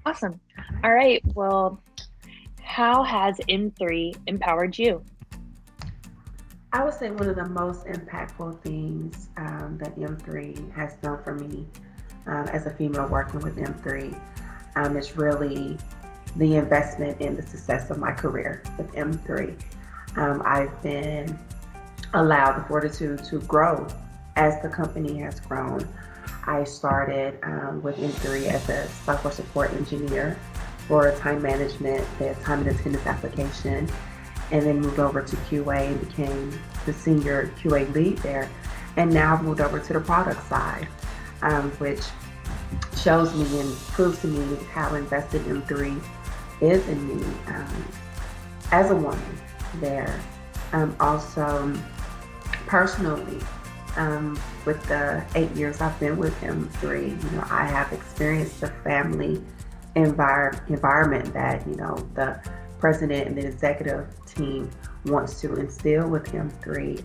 Awesome. All right. Well, how has M3 empowered you? I would say one of the most impactful things that M3 has done for me as a female working with M3 is really the investment in the success of my career with M3. I've been allowed the fortitude to grow as the company has grown. I started with M3 as a software support engineer for time management, the time and attendance application, and then moved over to QA and became the senior QA lead there. And now I've moved over to the product side, which shows me and proves to me how invested M3 is in me as a woman there. Also, personally, with the 8 years I've been with M3, I have experienced the family environment that, the president and the executive team wants to instill with M3.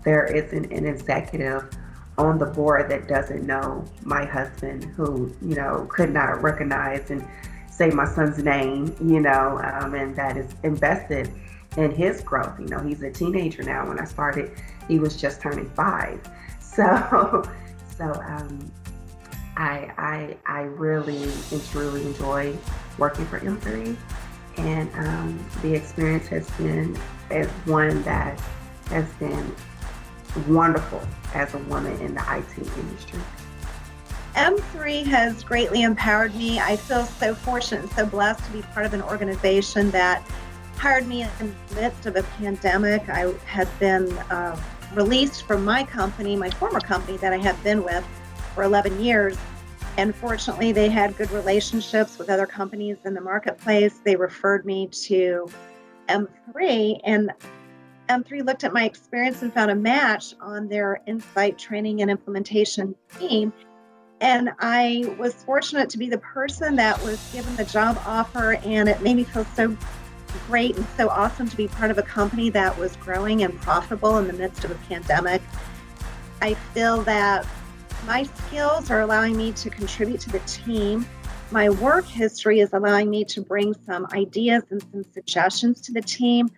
There isn't an executive on the board that doesn't know my husband, who, could not recognize and say my son's name, and that is invested in his growth. He's a teenager now. When I started, he was just turning 5. So, so I really and truly enjoy working for M3, and the experience has been as one that has been wonderful as a woman in the IT industry. M3 has greatly empowered me. I feel so fortunate and so blessed to be part of an organization that hired me in the midst of a pandemic. I had been released from my company, my former company that I had been with for 11 years. And fortunately, they had good relationships with other companies in the marketplace. They referred me to M3, and M3 looked at my experience and found a match on their insight training and implementation team. And I was fortunate to be the person that was given the job offer, and it made me feel so great and so awesome to be part of a company that was growing and profitable in the midst of a pandemic. I feel that my skills are allowing me to contribute to the team. My work history is allowing me to bring some ideas and some suggestions to the team,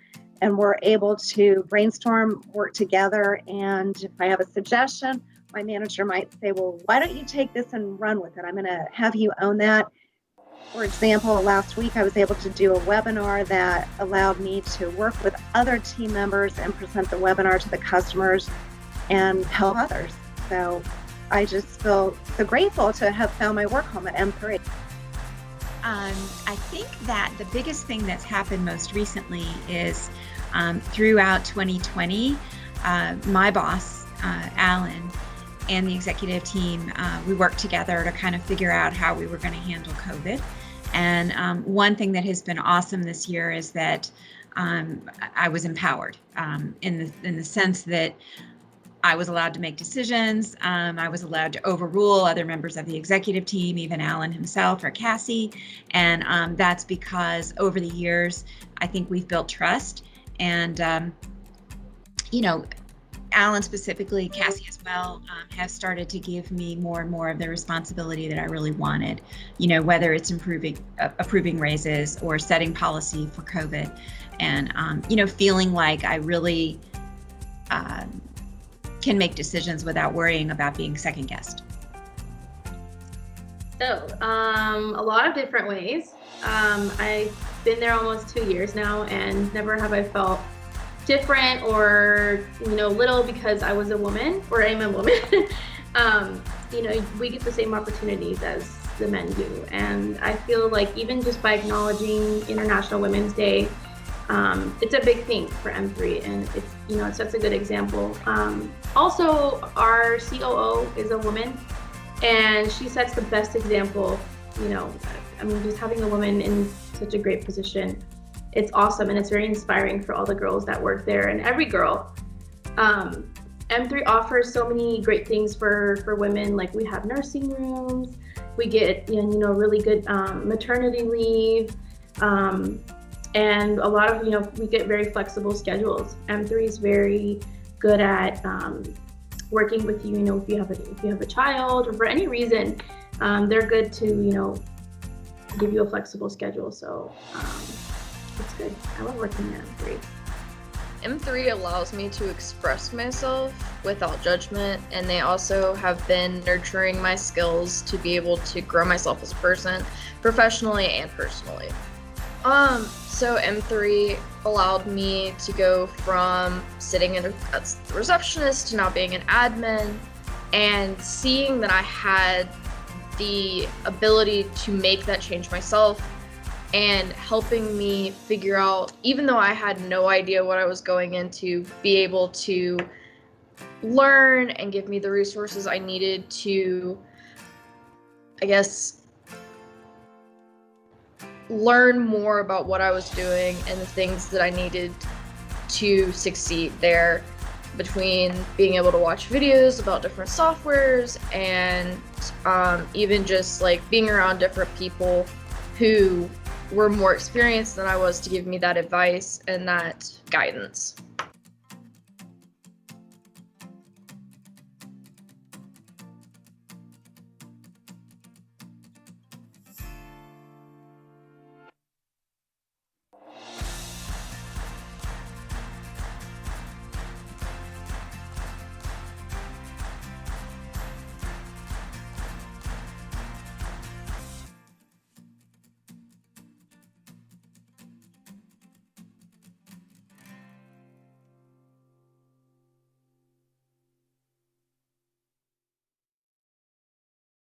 and we're able to brainstorm, work together. And if I have a suggestion, my manager might say, well, why don't you take this and run with it? I'm going to have you own that. For example, last week I was able to do a webinar that allowed me to work with other team members and present the webinar to the customers and help others. So I just feel so grateful to have found my work home at M3. I think that the biggest thing that's happened most recently is throughout 2020, my boss, Alan, and the executive team, we worked together to kind of figure out how we were going to handle COVID. And one thing that has been awesome this year is that I was empowered in the sense that I was allowed to make decisions. I was allowed to overrule other members of the executive team, even Alan himself or Cassie. And that's because over the years, I think we've built trust. And, Alan specifically, Cassie as well, has started to give me more and more of the responsibility that I really wanted, whether it's approving raises or setting policy for COVID, and, feeling like I really can make decisions without worrying about being second guessed. So, a lot of different ways. I've been there almost 2 years now, and never have I felt different or, little because I was a woman, or I'm a woman. We get the same opportunities as the men do. And I feel like even just by acknowledging International Women's Day, it's a big thing for M3, and it sets a good example. Also, our COO is a woman, and she sets the best example. Just having a woman in such a great position, it's awesome, and it's very inspiring for all the girls that work there, and every girl. M3 offers so many great things for women. Like, we have nursing rooms, we get really good maternity leave, and a lot of we get very flexible schedules. M3 is very good at working with you. If you have a child, or for any reason, they're good to give you a flexible schedule. So it's good. I love working at M3. M3 allows me to express myself without judgment, and they also have been nurturing my skills to be able to grow myself as a person, professionally and personally. So M3 allowed me to go from sitting as the receptionist to now being an admin, and seeing that I had the ability to make that change myself, and helping me figure out, even though I had no idea what I was going into, be able to learn and give me the resources I needed to, I guess, learn more about what I was doing and the things that I needed to succeed there, between being able to watch videos about different softwares and even just like being around different people who were more experienced than I was to give me that advice and that guidance.